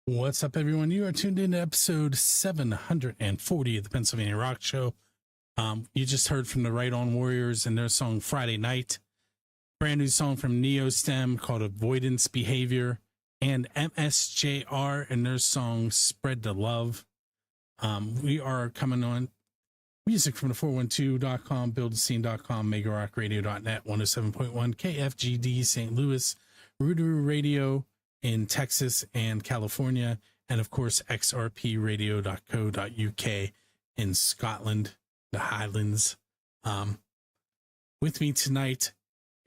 What's up, everyone? You are tuned in to episode 740 of the Pennsylvania Rock Show. You just heard from the Right On Warriors and their song Friday Night. Brand new song from Neostem called Avoidance Behavior, and MSJR and their song Spread the Love. We are coming on music from the 412.com, buildscene.com, megarockradio.net, 107.1 KFGD St. Louis, Rootaroo Radio in Texas and California, and of course xrpradio.co.uk in Scotland, the Highlands. With me tonight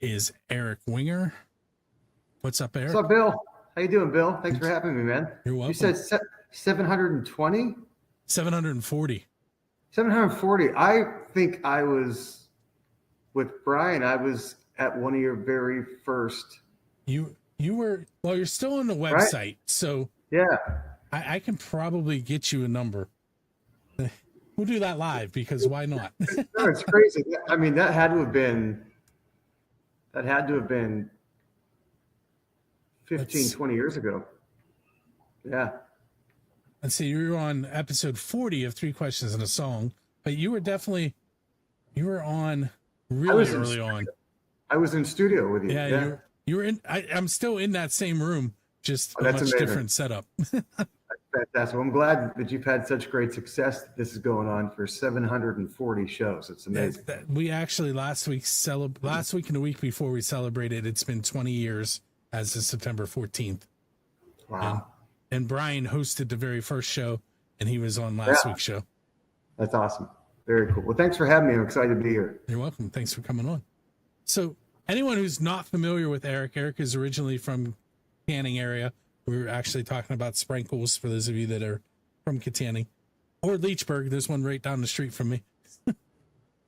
is Erik Winger. What's up, Erik? What's up, Bill? How you doing, Bill? Thanks for having me, man. You're welcome. You said 720? 740. 740. I think I was with Brian. I was at one of your very first. You were, well, you're still on the website, right? So yeah, I can probably get you a number. We'll do that live because why not? No, it's crazy. I mean, that had to have been 15, 20 years ago. Yeah. Let's see, you were on episode 40 of 3 Questions and a Song, but you were on really early on. I was in studio with you. Yeah. You were in. I'm still in that same room, just a much different setup. Fantastic. I'm glad that you've had such great success. This is going on for 740 shows. It's amazing. We actually last week and the week before we celebrated, it's been 20 years as of September 14th. Wow. And Brian hosted the very first show, and he was on last week's show. That's awesome. Very cool. Well, thanks for having me. I'm excited to be here. You're welcome. Thanks for coming on. So anyone who's not familiar with Erik is originally from Kittanning area. We were actually talking about sprinkles for those of you that are from Kittanning or Leechburg. There's one right down the street from me.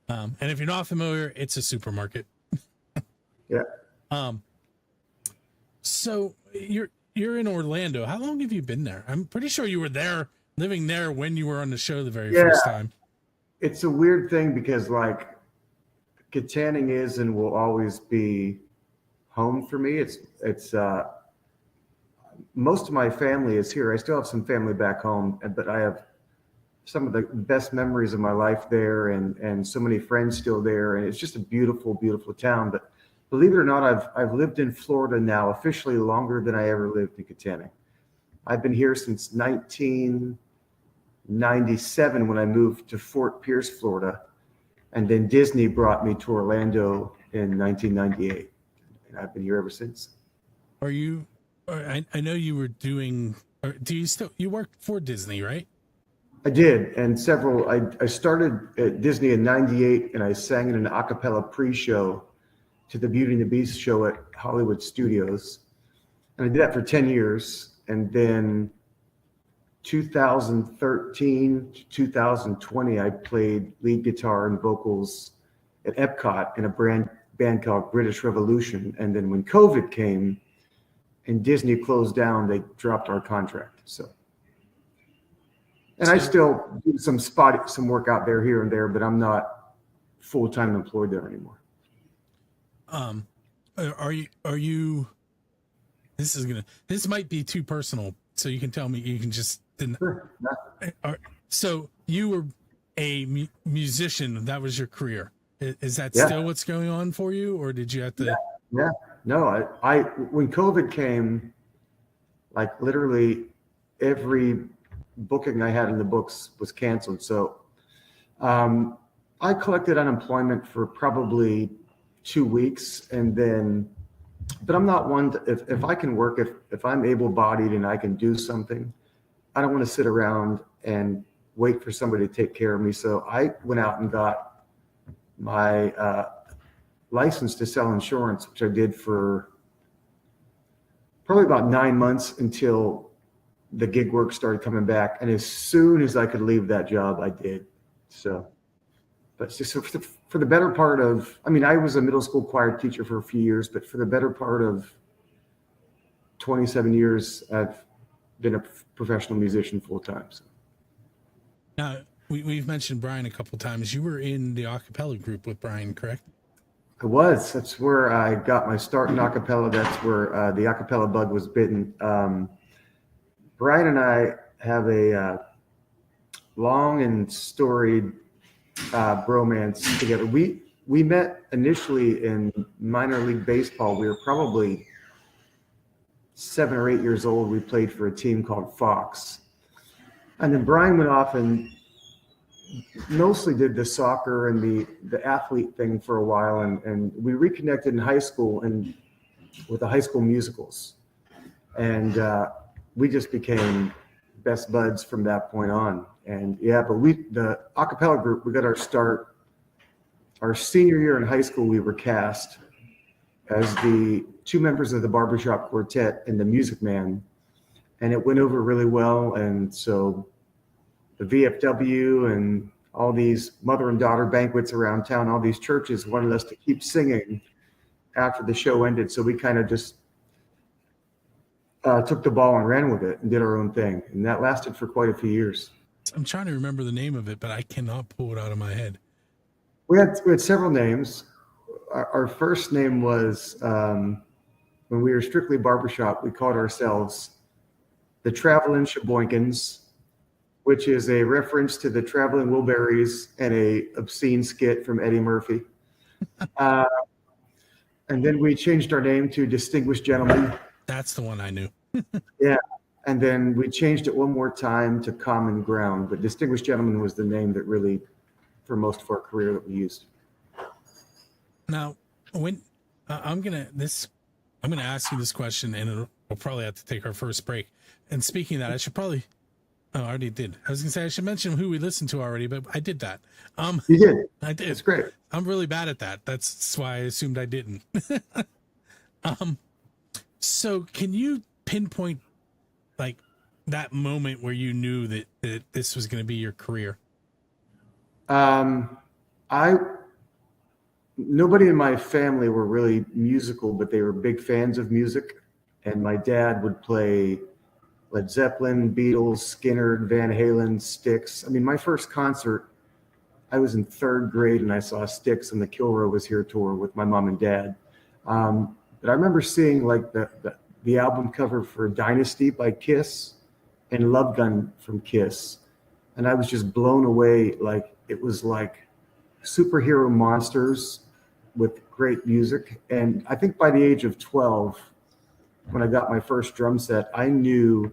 And if you're not familiar, it's a supermarket. Yeah. So you're in Orlando. How long have you been there? I'm pretty sure you were living there when you were on the show the very first time. It's a weird thing because like Kittanning is and will always be home for me. It's most of my family is here. I still have some family back home, but I have some of the best memories of my life there and so many friends still there. And it's just a beautiful, beautiful town. But believe it or not, I've lived in Florida now officially longer than I ever lived in Kittanning. I've been here since 1997 when I moved to Fort Pierce, Florida. And then Disney brought me to Orlando in 1998. And I've been here ever since. I know you were doing, you worked for Disney, right? I did. And I started at Disney in 98 and I sang in an a cappella pre-show to the Beauty and the Beast show at Hollywood Studios. And I did that for 10 years. And then 2013 to 2020, I played lead guitar and vocals at Epcot in a band called British Revolution. And then when COVID came and Disney closed down, they dropped our contract. And I still do some work out there here and there, but I'm not full-time employed there anymore. Are you, this might be too personal, so you can tell me, you can just, Sure. So you were a musician, that was your career. Is that still what's going on for you, or did you have to? Yeah. No, I when COVID came, like literally every booking I had in the books was canceled. So I collected unemployment for probably 2 weeks, but I'm not one if I can work, if I'm able-bodied and I can do something, I don't want to sit around and wait for somebody to take care of me. So I went out and got my license to sell insurance, which I did for probably about 9 months until the gig work started coming back. And as soon as I could leave that job, I did. So for the better part of, I was a middle school choir teacher for a few years, but for the better part of 27 years, I've been a professional musician full time. So. Now, we've mentioned Brian a couple times. You were in the a cappella group with Brian, correct? I was. That's where I got my start in a cappella. That's where the a cappella bug was bitten. Brian and I have a long and storied bromance together. We met initially in minor league baseball. We were probably 7 or 8 years old. We played for a team called Fox, and then Brian went off and mostly did the soccer and the athlete thing for a while, and we reconnected in high school and with the high school musicals, and we just became best buds from that point on. And yeah, but the a cappella group, we got our start our senior year in high school. We were cast as the two members of the barbershop quartet and the Music Man, and it went over really well. And so the VFW and all these mother and daughter banquets around town, all these churches wanted us to keep singing after the show ended. So we kind of just took the ball and ran with it and did our own thing. And that lasted for quite a few years. I'm trying to remember the name of it, but I cannot pull it out of my head. We had several names. Our first name was, when we were strictly barbershop, we called ourselves the Traveling Sheboynkins, which is a reference to the Traveling Wilburys and a obscene skit from Eddie Murphy. And then we changed our name to Distinguished Gentlemen. That's the one I knew. Yeah. And then we changed it one more time to Common Ground, but Distinguished Gentleman was the name that really, for most of our career, that we used. Now, when I'm gonna ask you this question, and we'll probably have to take our first break. And speaking of that, I should probably. Oh, I already did. I was gonna say I should mention who we listened to already, but I did that. You did. I did. It's great. I'm really bad at that. That's why I assumed I didn't. So can you pinpoint like that moment where you knew that this was going to be your career? Nobody in my family were really musical, but they were big fans of music. And my dad would play Led Zeppelin, Beatles, Skinner, Van Halen, Styx. I mean, my first concert, I was in 3rd grade and I saw Styx on the Kilroy Was Here tour with my mom and dad. But I remember seeing like the album cover for Dynasty by Kiss and Love Gun from Kiss. And I was just blown away. Like it was like superhero monsters with great music. And I think by the age of 12, when I got my first drum set, I knew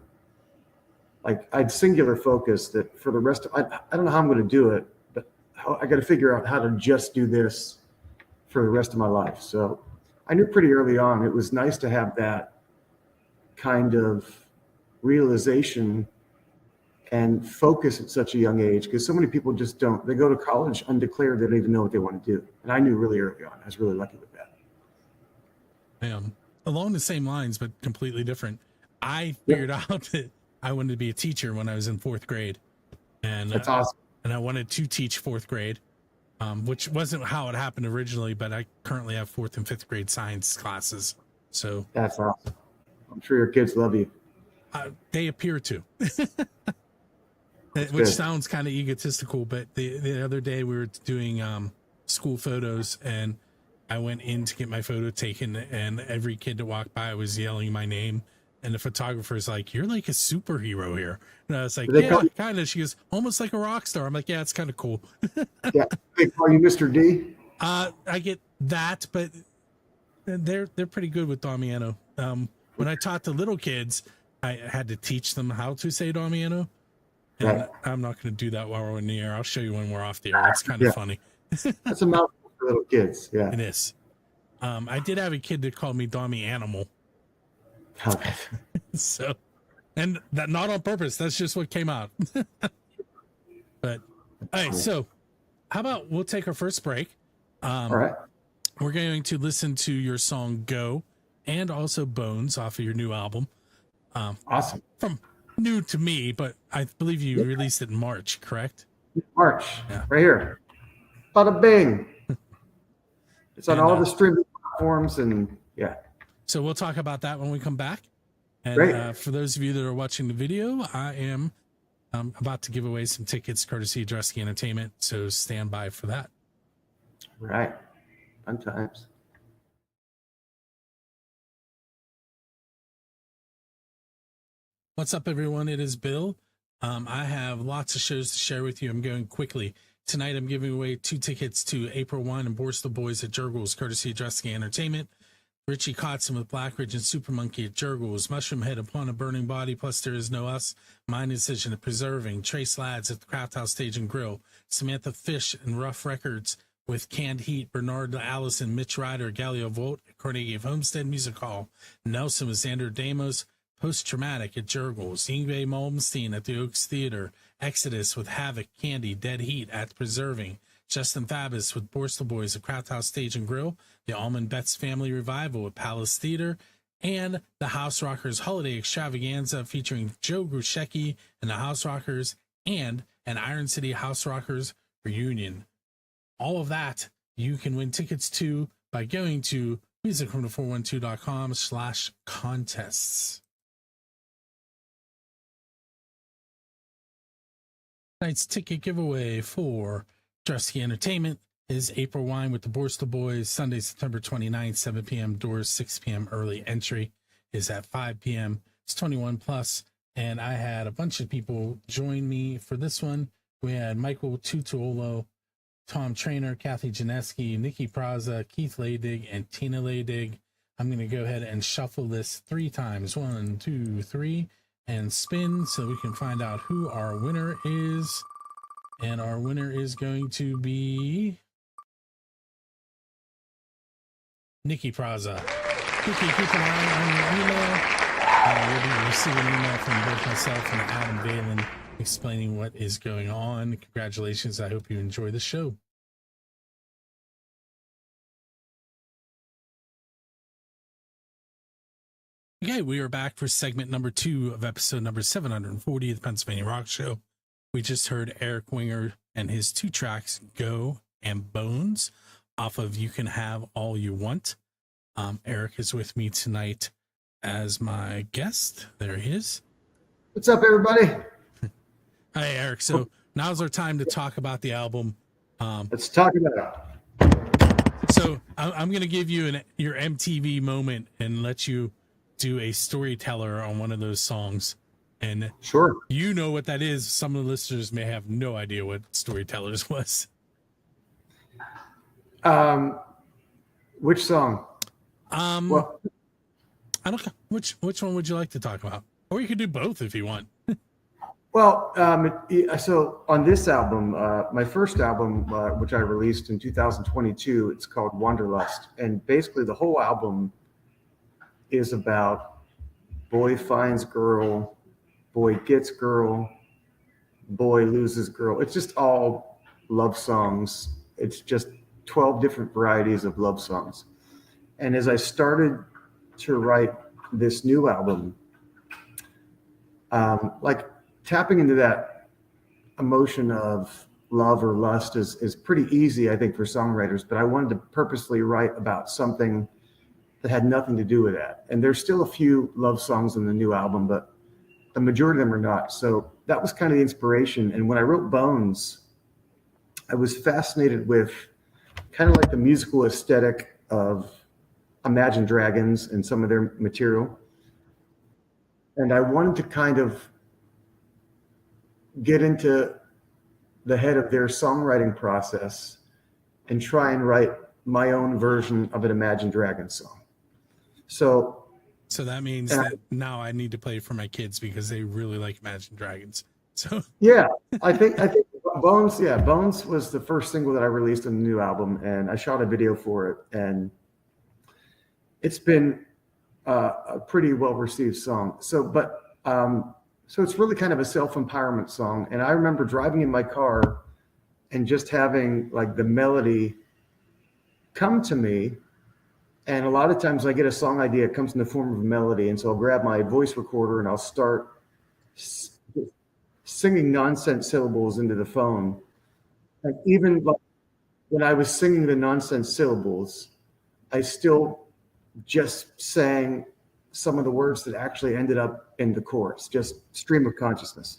like I'd singular focus that for the rest of, I don't know how I'm going to do it, but I got to figure out how to just do this for the rest of my life. So I knew pretty early on, it was nice to have that kind of realization and focus at such a young age, because so many people just don't. They go to college undeclared, they don't even know what they want to do. And I knew really early on. I was really lucky with that. Along the same lines, but completely different. I figured out that I wanted to be a teacher when I was in 4th grade. And that's awesome. And I wanted to teach 4th grade, which wasn't how it happened originally, but I currently have 4th and 5th grade science classes. So that's awesome. I'm sure your kids love you. They appear to. Which good. Sounds kind of egotistical, but the other day we were doing school photos, and I went in to get my photo taken, and every kid that walked by was yelling my name, and the photographer's like, "You're like a superhero here." And I was like, "Yeah, kind of." She goes, "Almost like a rock star." I'm like, "Yeah, it's kind of cool." Yeah, they call you Mr. D. I get that, but they're pretty good with Damiano. When I taught the little kids, I had to teach them how to say Damiano. And right. I'm not going to do that while we're in the air. I'll show you when we're off the air. It's kind of funny. That's a mouthful for little kids. Yeah, it is. I did have a kid that called me Dami Animal. Okay. So, and that not on purpose. That's just what came out. But all right. So, how about we'll take our first break. All right. We're going to listen to your song "Go" and also "Bones" off of your new album. Awesome. From new to me, but I believe you released it in March, correct? March, right here. Bada bing. It's on all the streaming platforms, and yeah. So we'll talk about that when we come back. And great. For those of you that are watching the video, I am about to give away some tickets courtesy of Dresky Entertainment, so stand by for that. Right. Fun times. What's up, everyone? It is Bill. I have lots of shows to share with you. I'm going quickly. Tonight, I'm giving away 2 tickets to April 1 and Borstal Boys at Jurgles, courtesy of Dressing Entertainment. Richie Kotzen with Blackridge and Super Monkey at Jurgles. Mushroom Head Upon a Burning Body, plus There Is No Us. My Decision at Preserving. Trace Lads at the Craft House Stage and Grill. Samantha Fish and Rough Records with Canned Heat. Bernard Allison, Mitch Ryder, Galileo Volt at Carnegie Homestead Music Hall. Nelson with Xander Damos. Post-Traumatic at Jurgles. Yngwie Malmsteen at the Oaks Theater. Exodus with Havoc, Candy, Dead Heat at Preserving. Justin Fabus with Borstal Boys at Craft House Stage and Grill. The Allman Betts Family Revival at Palace Theater. And the House Rockers Holiday Extravaganza featuring Joe Grushecki and the House Rockers, and an Iron City House Rockers reunion. All of that you can win tickets to by going to musicfrom412.com/contests. Tonight's ticket giveaway for Drusky Entertainment is April Wine with the Borstal Boys, Sunday, September 29th, 7 p.m. Doors, 6 p.m. Early entry is at 5 p.m. It's 21 plus, and I had a bunch of people join me for this one. We had Michael Tutuolo, Tom Trainer, Kathy Janeski, Nikki Praza, Keith Laydig, and Tina Laydig. I'm going to go ahead and shuffle this 3 times. 1, 2, 3. And spin so we can find out who our winner is. And our winner is going to be Nikki Praza. Nikki, keep an eye on your email. You'll be receiving an email from both myself and Adam Valen explaining what is going on. Congratulations. I hope you enjoy the show. Okay, we are back for segment number 2 of episode number 740 of the Pennsylvania Rock Show. We just heard Erik Winger and his 2 tracks, Go and Bones, off of You Can Have All You Want. Erik is with me tonight as my guest. There he is. What's up, everybody? Hi, Erik. So now's our time to talk about the album. Let's talk about it. So I'm going to give you your MTV moment and let you do a storyteller on one of those songs. And sure, you know what that is. Some of the listeners may have no idea what Storytellers was. Which song? Well, I don't know. Which one would you like to talk about? Or you could do both if you want. Well, so on this album, my first album, which I released in 2022, it's called Wanderlust. And basically the whole album is about boy finds girl, boy gets girl, boy loses girl. It's just all love songs. It's just 12 different varieties of love songs. And as I started to write this new album, like tapping into that emotion of love or lust is pretty easy, I think, for songwriters, but I wanted to purposely write about something that had nothing to do with that. And there's still a few love songs in the new album, but the majority of them are not. So that was kind of the inspiration. And when I wrote Bones, I was fascinated with kind of like the musical aesthetic of Imagine Dragons and some of their material. And I wanted to kind of get into the head of their songwriting process and try and write my own version of an Imagine Dragons song. So that means that now I need to play for my kids because they really like Imagine Dragons. So yeah, I think Bones was the first single that I released in the new album, and I shot a video for it, and it's been a pretty well received song. So it's really kind of a self-empowerment song. And I remember driving in my car and just having like the melody come to me. And a lot of times I get a song idea, it comes in the form of a melody. And so I'll grab my voice recorder and I'll start singing nonsense syllables into the phone. And even when I was singing the nonsense syllables, I still just sang some of the words that actually ended up in the chorus, just stream of consciousness.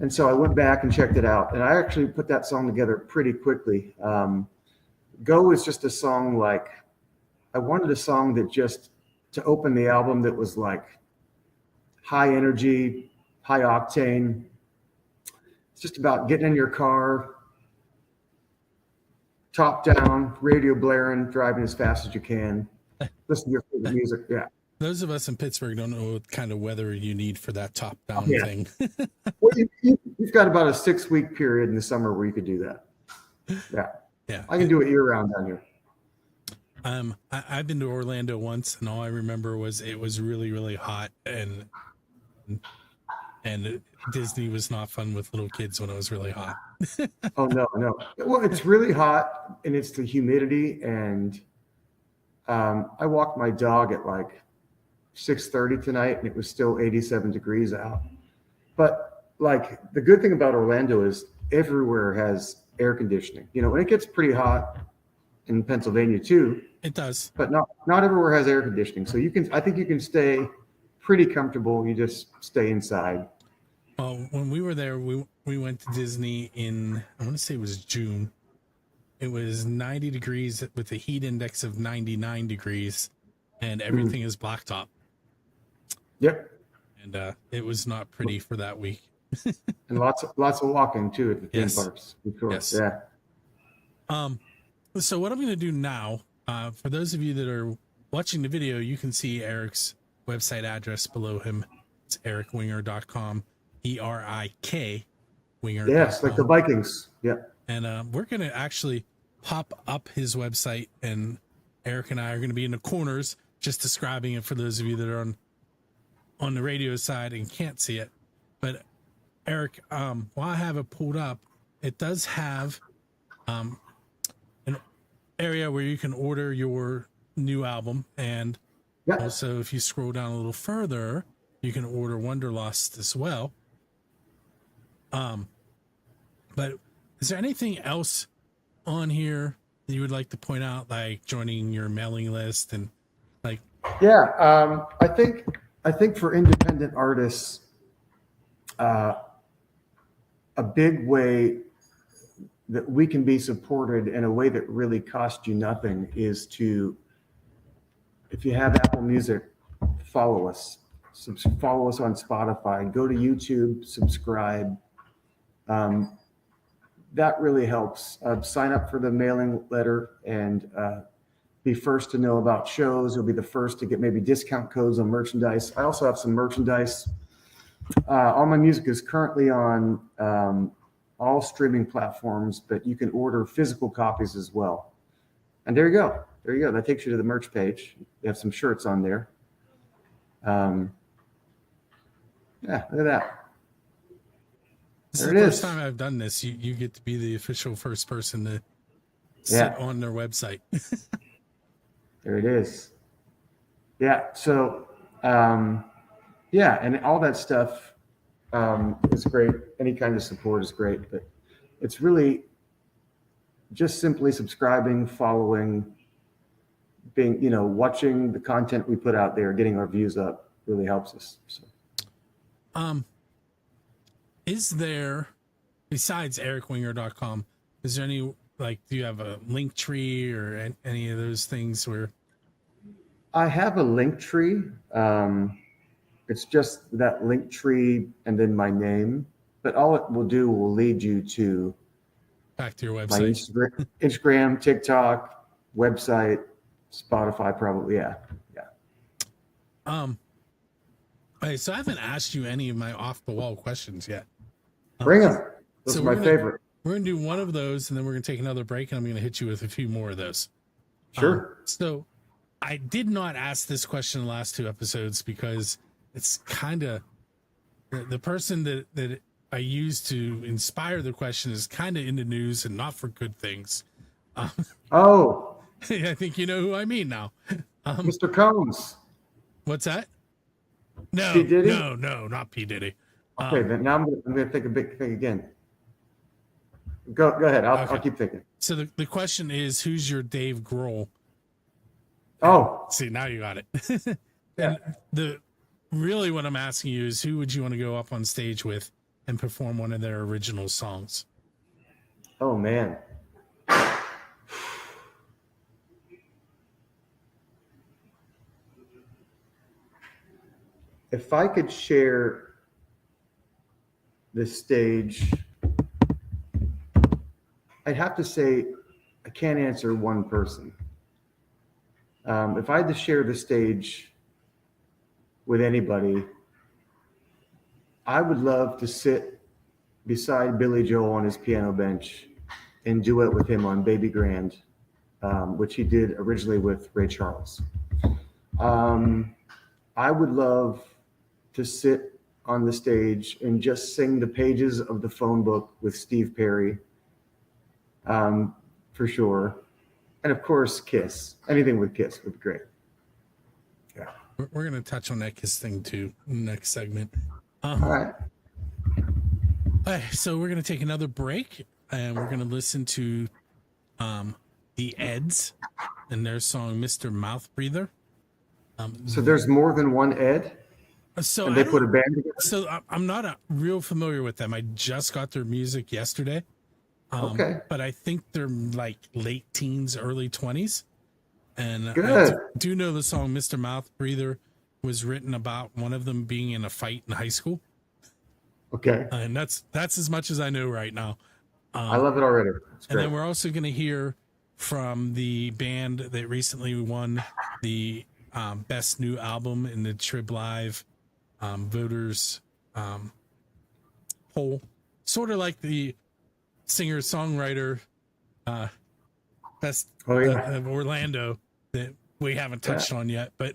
And so I went back and checked it out. And I actually put that song together pretty quickly. Go is just a song like, I wanted a song that just to open the album that was like high energy, high octane. It's just about getting in your car, top down, radio blaring, driving as fast as you can. Listen to your favorite music. Yeah. Those of us in Pittsburgh don't know what kind of weather you need for that top down thing. Well, you've got about a 6-week period in the summer where you could do that. Yeah. Yeah. I can do it year round down here. I've been to Orlando once, and all I remember was it was really, really hot, and Disney was not fun with little kids when it was really hot. Oh, no. Well, it's really hot, and it's the humidity, and I walked my dog at like 6:30 tonight, and it was still 87 degrees out. But like the good thing about Orlando is everywhere has air conditioning. You know, when it gets pretty hot in Pennsylvania too. It does. But not everywhere has air conditioning. So I think you can stay pretty comfortable. You just stay inside. Well, when we were there, we went to Disney in, I want to say it was June. It was 90 degrees with a heat index of 99 degrees, and everything is blacktop. Yep. And it was not pretty for that week. And lots of walking too at the theme parks. Of course. Yes. Yeah. So what I'm going to do now, for those of you that are watching the video, you can see Erik's website address below him. It's erikwinger.com, ERIK Winger. Yes, like the Vikings. Yeah. And we're going to actually pop up his website, and Erik and I are going to be in the corners just describing it for those of you that are on the radio side and can't see it. But Erik, while I have it pulled up, it does have an area where you can order your new album, and also if you scroll down a little further, you can order Wonderlust as well. But is there anything else on here that you would like to point out, like joining your mailing list and like? Yeah, I think for independent artists, a big way that we can be supported in a way that really costs you nothing is to, if you have Apple Music, follow us. Follow us on Spotify. Go to YouTube, subscribe. That really helps. Sign up for the mailing letter and be first to know about shows. You'll be the first to get maybe discount codes on merchandise. I also have some merchandise. All my music is currently on all streaming platforms, but you can order physical copies as well. And there you go. That takes you to the merch page. We have some shirts on there. Yeah, look at that. This is the first time I've done this. You get to be the official first person to sit on their website. There it is. Yeah. So, and all that stuff is great. Any kind of support is great, but it's really just simply subscribing, following, being, watching the content we put out there, getting our views up really helps us. So. Is there, besides erikwinger.com, is there any, like, do you have a link tree or any of those things where? I have a link tree. It's just that link tree and then my name, but all it will do will lead you to back to your website, my Instagram, TikTok, website, Spotify, probably. Yeah. Okay, so I haven't asked you any of my off the wall questions yet. Bring them. Those are my favorite. We're going to do one of those, and then we're going to take another break, and I'm going to hit you with a few more of those. Sure. So I did not ask this question in the last 2 episodes because it's kind of the person that I used to inspire the question is kind of in the news and not for good things. I think you know who I mean now. Mr. Combs. What's that? No, P. Diddy? No, not P. Diddy. Okay, then now I'm going to think a big thing again. Go ahead. I'll keep thinking. So the question is, who's your Dave Grohl? See, now you got it. And really what I'm asking you is, who would you want to go up on stage with and perform one of their original songs? Oh, man. if I could share the stage, I'd have to say I can't answer one person. If I had to share the stage with anybody, I would love to sit beside Billy Joel on his piano bench and duet with him on Baby Grand, which he did originally with Ray Charles. I would love to sit on the stage and just sing the pages of the phone book with Steve Perry, for sure. And of course, Kiss. Anything with Kiss would be great. Yeah. We're going to touch on that Kiss thing too in the next segment. All right. So we're going to take another break, and we're going to listen to the Eds and their song Mr. Mouth Breather. So there's more than one Ed? So and they put a band together? So I'm not real familiar with them. I just got their music yesterday. Okay. But I think they're like late teens, early 20s. And Good. I do know the song Mr. Mouth Breather was written about one of them being in a fight in high school. Okay. And that's as much as I know right now. I love it already. And then we're also going to hear from the band that recently won the best new album in the Trib Live voters poll, sort of like the singer-songwriter best of Orlando that we haven't touched on yet. But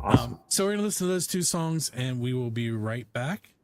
awesome. So we're going to listen to those two songs, and we will be right back.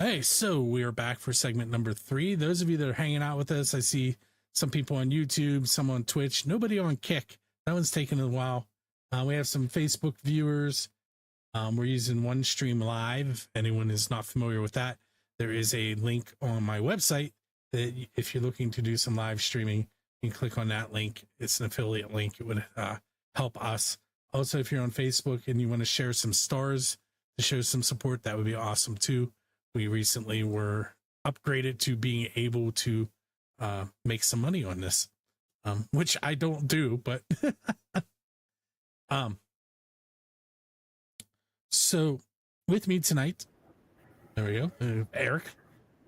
Hey, so we are back for segment number 3. Those of you that are hanging out with us, I see some people on YouTube, some on Twitch, nobody on Kick. That one's taking a while. We have some Facebook viewers. We're using OneStream Live. If anyone is not familiar with that, there is a link on my website that if you're looking to do some live streaming, you can click on that link. It's an affiliate link. It would help us. Also, if you're on Facebook and you want to share some stars to show some support, that would be awesome too. We recently were upgraded to being able to make some money on this, which I don't do, but so with me tonight, there we go, Erik.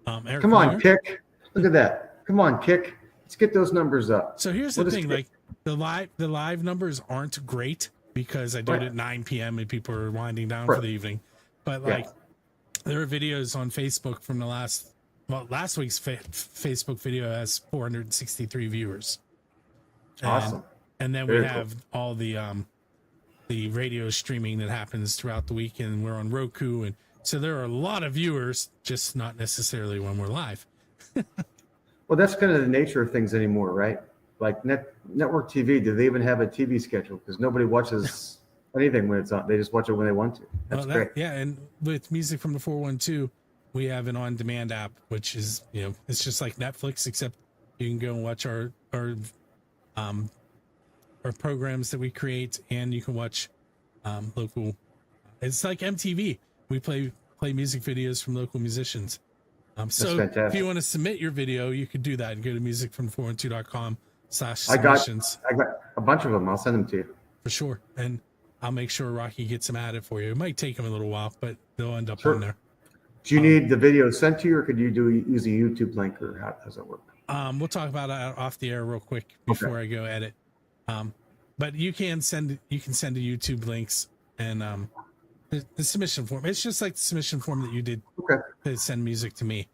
Erik Come on, Winger. Kick. Look at that. Come on, Kick. Let's get those numbers up. So here's the thing, like the live numbers aren't great because I do it at 9 p.m. and people are winding down for the evening, but like. There are videos on Facebook from the last week's Facebook video has 463 viewers. Awesome. And then we have all the radio streaming that happens throughout the week, and we're on Roku, and so there are a lot of viewers, just not necessarily when we're live. Well, that's kind of the nature of things anymore, right? Like network TV, do they even have a TV schedule? Because nobody watches anything when it's on. They just watch it when they want to. That's great. Yeah, and with Music from the 412, we have an on-demand app, which is, it's just like Netflix, except you can go and watch our programs that we create, and you can watch local. It's like MTV. We play music videos from local musicians. So if you want to submit your video, you could do that and go to musicfrom412.com/submissions. I got a bunch of them. I'll send them to you. For sure. And I'll make sure Rocky gets them added for you. It might take them a little while, but they'll end up on there. Do you need the video sent to you, or could you use a YouTube link, or how does it work? We'll talk about it off the air real quick before I go edit. But you can send the YouTube links and the submission form. It's just like the submission form that you did to send music to me.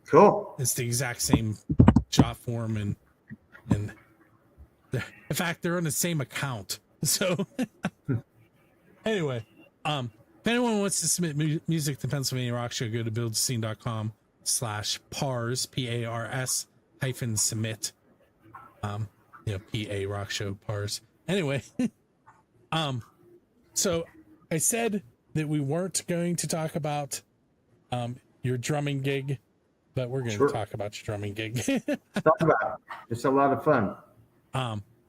Cool. It's the exact same jot form and in fact they're on the same account. So anyway, if anyone wants to submit music to Pennsylvania Rock Show, go to buildscene.com/pars PARS -submit. PA Rock Show pars. Anyway, so I said that we weren't going to talk about your drumming gig, but we're going to talk about your drumming gig. Talk about it. It's a lot of fun.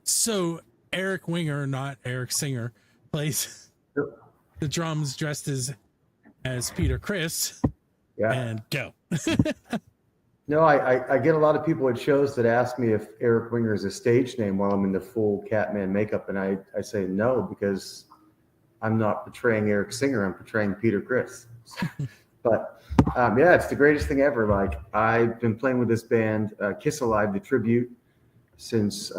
So Erik Winger, not Erik Singer, plays the drums dressed as Peter Criss. Yeah. And go. No, I get a lot of people at shows that ask me if Erik Winger is a stage name while I'm in the full Catman makeup, and I say no, because I'm not portraying Erik Singer, I'm portraying Peter Criss. But yeah, it's the greatest thing ever. Like, I've been playing with this band, Kiss Alive, the tribute, since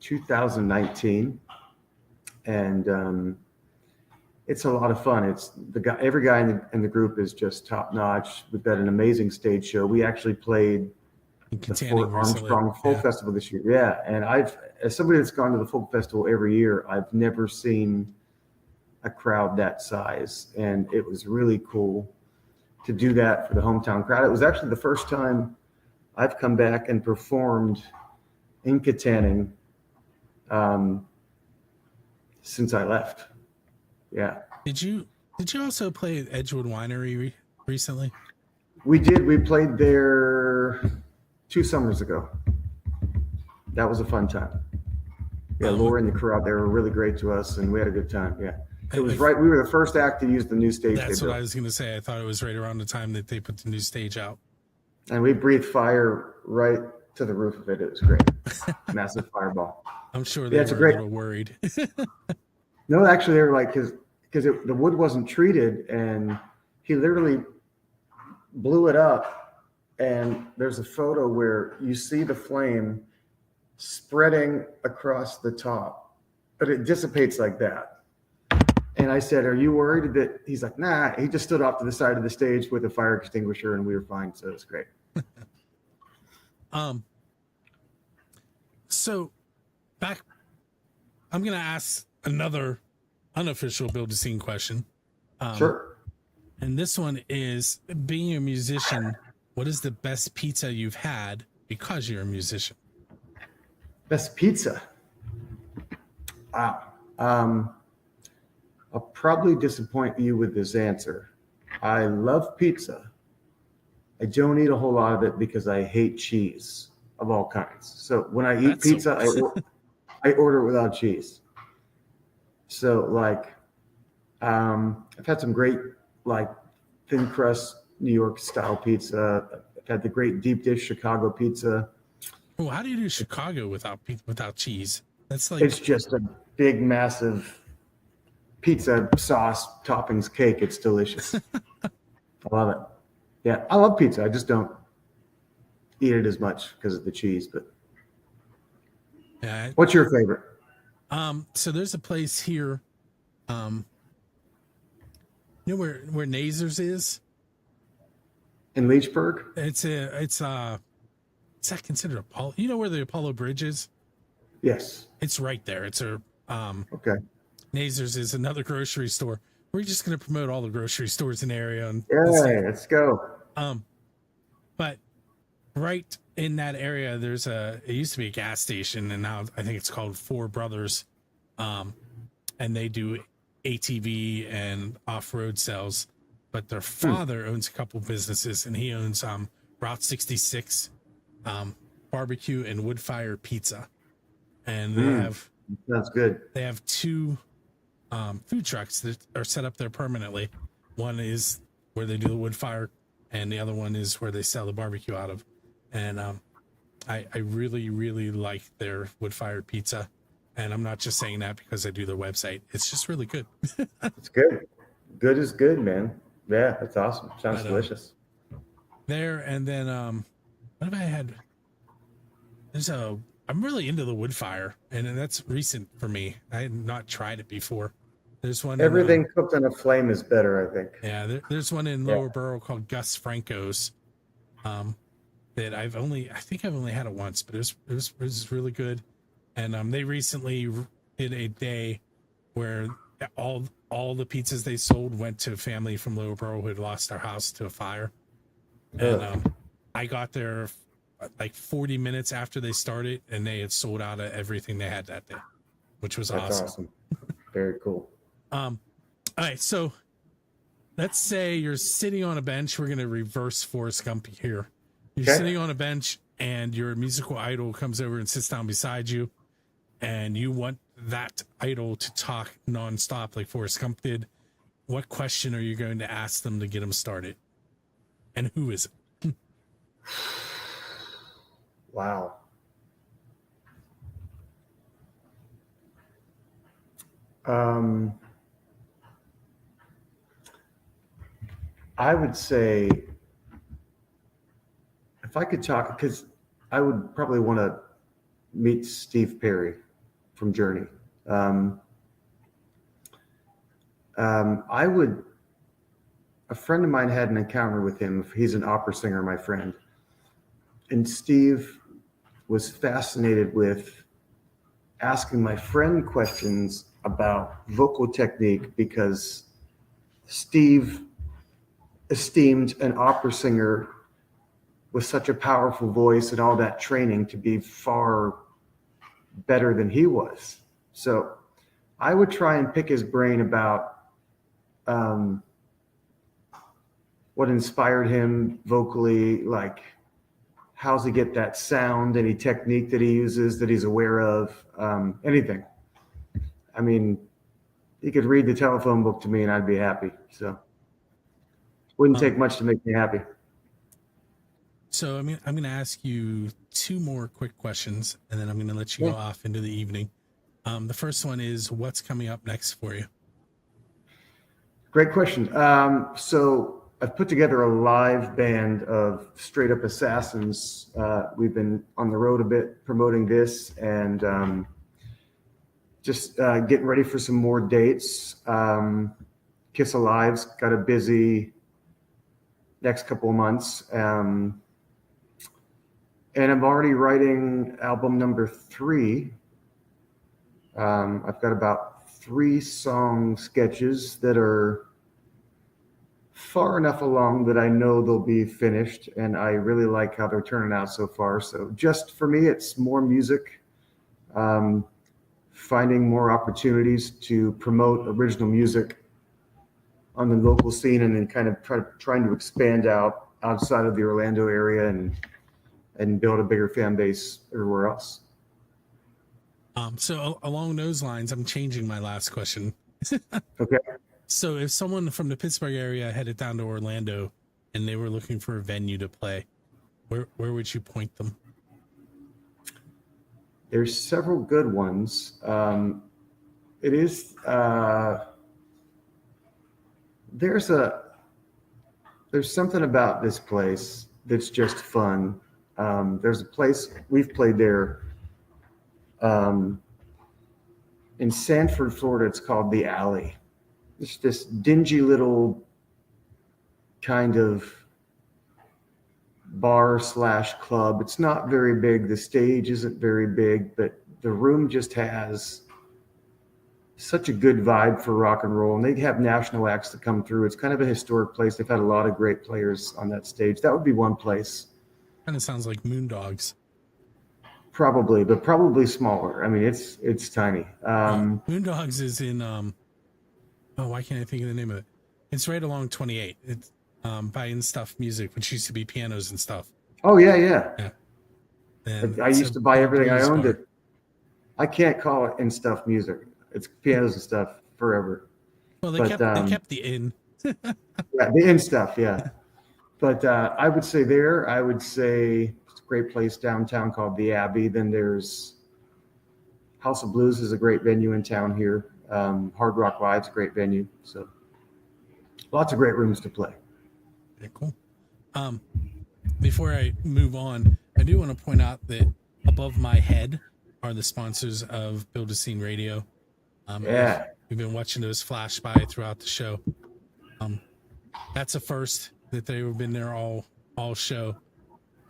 2019, and it's a lot of fun. It's every guy in the group is just top notch. We've got an amazing stage show. We actually played the Fort Armstrong Folk Festival this year. Yeah, and as somebody that's gone to the Folk Festival every year, I've never seen a crowd that size, and it was really cool to do that for the hometown crowd. It was actually the first time I've come back and performed in Kittanning since I left. Yeah. Did you also play at Edgewood Winery recently? We did. We played there 2 summers ago. That was a fun time. Yeah, Laura and the crowd, they were really great to us, and we had a good time. Yeah. It was right. We were the first act to use the new stage. That's what I was going to say. I thought it was right around the time that they put the new stage out. And we breathed fire right to the roof of it. It was great. Massive fireball. I'm sure they were a little worried. No, actually, they were like, because the wood wasn't treated, and he literally blew it up. And there's a photo where you see the flame spreading across the top, but it dissipates like that. And I said, "Are you worried that?" He's like, "Nah." He just stood off to the side of the stage with a fire extinguisher, and we were fine. So it was great. So back, I'm going to ask another unofficial Build a Scene question. Sure. And this one is, being a musician, what is the best pizza you've had because you're a musician? Best pizza? Wow. I'll probably disappoint you with this answer. I love pizza. I don't eat a whole lot of it because I hate cheese of all kinds. So when I eat pizza, I order it without cheese. So like, I've had some great like thin crust New York style pizza. I've had the great deep dish Chicago pizza. Well, how do you do Chicago without cheese? That's like, it's just a big, massive pizza sauce toppings cake. It's delicious. I love it. Yeah, I love pizza. I just don't eat it as much because of the cheese. But yeah, what's your favorite? So there's a place here. You know where Nazers is? In Leechburg? It's that considered Apollo? You know where the Apollo Bridge is? Yes. It's right there. It's okay. Nazers is another grocery store. We're just going to promote all the grocery stores in the area. Let's go. But right in that area, it used to be a gas station, and now I think it's called Four Brothers. And they do ATV and off-road sales, but their father owns a couple businesses, and he owns Route 66 barbecue and wood fire pizza. And they have, that's good. They have 2 food trucks that are set up there permanently. One is where they do the wood fire, and the other one is where they sell the barbecue out of. And I really, really like their wood fired pizza. And I'm not just saying that because I do their website. It's just really good. It's good. Good is good, man. Yeah, that's awesome. Sounds delicious. There, and then what have I had? There's a I'm really into the wood fire, and that's recent for me. I had not tried it before. There's one. Everything cooked on a flame is better, I think. Yeah, there's one in Lower Borough called Gus Franco's. That I think I've only had it once, but it was really good. And they recently did a day where all the pizzas they sold went to a family from Lower Borough who had lost their house to a fire. And I got there like 40 minutes after they started, and they had sold out of everything they had that day, which was awesome. Very cool. All right, so let's say you're sitting on a bench. We're going to reverse Forrest Gump here. You're sitting on a bench, and your musical idol comes over and sits down beside you, and you want that idol to talk nonstop like Forrest Gump did. What question are you going to ask them to get them started? And who is it? Wow. I would say, if I could talk, because I would probably want to meet Steve Perry from Journey. A friend of mine had an encounter with him. He's an opera singer, my friend. And Steve was fascinated with asking my friend questions about vocal technique, because Steve esteemed an opera singer with such a powerful voice and all that training to be far better than he was. So I would try and pick his brain about what inspired him vocally, like how's he get that sound, any technique that he uses that he's aware of, anything. I mean, he could read the telephone book to me and I'd be happy. So wouldn't take much to make me happy. So I'm going to ask you two more quick questions, and then I'm going to let you go off into the evening. The first one is, what's coming up next for you? Great question. So I've put together a live band of straight up assassins. We've been on the road a bit promoting this, and just getting ready for some more dates. Kiss Alive's got a busy next couple of months. And I'm already writing album number 3. I've got about 3 song sketches that are far enough along that I know they'll be finished, and I really like how they're turning out so far. So just for me, it's more music, finding more opportunities to promote original music on the local scene, and then kind of trying to expand outside of the Orlando area and build a bigger fan base everywhere else. So along those lines, I'm changing my last question. Okay. So if someone from the Pittsburgh area headed down to Orlando and they were looking for a venue to play, where would you point them? There's several good ones. There's something about this place that's just fun. There's a place we've played there in Sanford, Florida. It's called The Alley. It's this dingy little kind of bar / club. It's not very big. The stage isn't very big, but the room just has such a good vibe for rock and roll. And they have national acts that come through. It's kind of a historic place. They've had a lot of great players on that stage. That would be one place. Kind of sounds like Moondogs. Probably, but probably smaller. I mean, it's tiny. Moondogs is in why can't I think of the name of it? It's right along 28. It's by In Stuff Music, which used to be pianos and stuff. Oh yeah. And I used to buy everything. I owned it. I can't call it In Stuff Music. It's pianos and stuff forever. Well, they kept the in. Yeah, the In Stuff, yeah. But I would say it's a great place downtown called The Abbey. Then there's House of Blues is a great venue in town here. Hard Rock Live's a great venue. So lots of great rooms to play. Okay, cool. Before I move on, I do want to point out that Above My Head are the sponsors of Build a Scene Radio. Yeah. We've been watching those flash by throughout the show. That's a first that they've been there all show.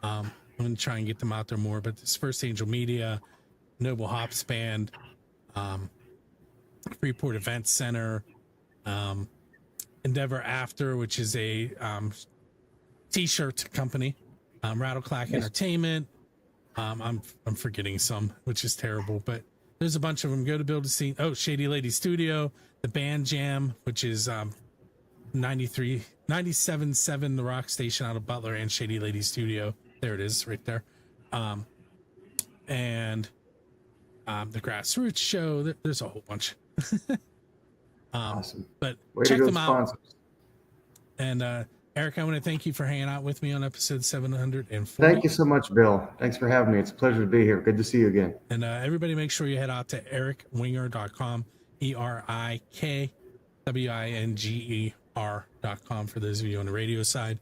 I'm going to try and get them out there more, but this First Angel Media, Noble Hops Band, Freeport Event Center, Endeavor After, which is a t-shirt company, Rattleclack Entertainment. I'm forgetting some, which is terrible, but there's a bunch of them. Go to Build a Scene. Oh, Shady Lady Studio, the Band Jam, which is 97.7 The Rock Station out of Butler, and Shady Lady Studio. There it is, right there. And the Grassroots Show. There's a whole bunch. Awesome. But Way check to go, them out. sponsors. And Eric, I want to thank you for hanging out with me on episode 740. Thank you so much, Bill. Thanks for having me. It's a pleasure to be here. Good to see you again. And everybody make sure you head out to erikwinger.com, ERIKWINGER.com for those of you on the radio side.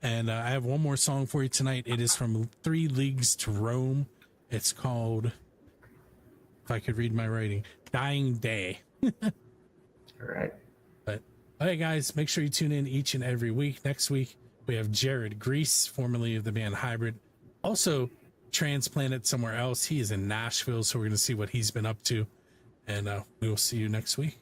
And I have one more song for you tonight. It is from 3 Leagues to Rome. It's called, if I could read my writing, Dying Day. All right. But, all right, guys, make sure you tune in each and every week. Next week, we have Jared Grease, formerly of the band Hybrid, also transplanted somewhere else. He is in Nashville, so we're going to see what he's been up to. And we will see you next week.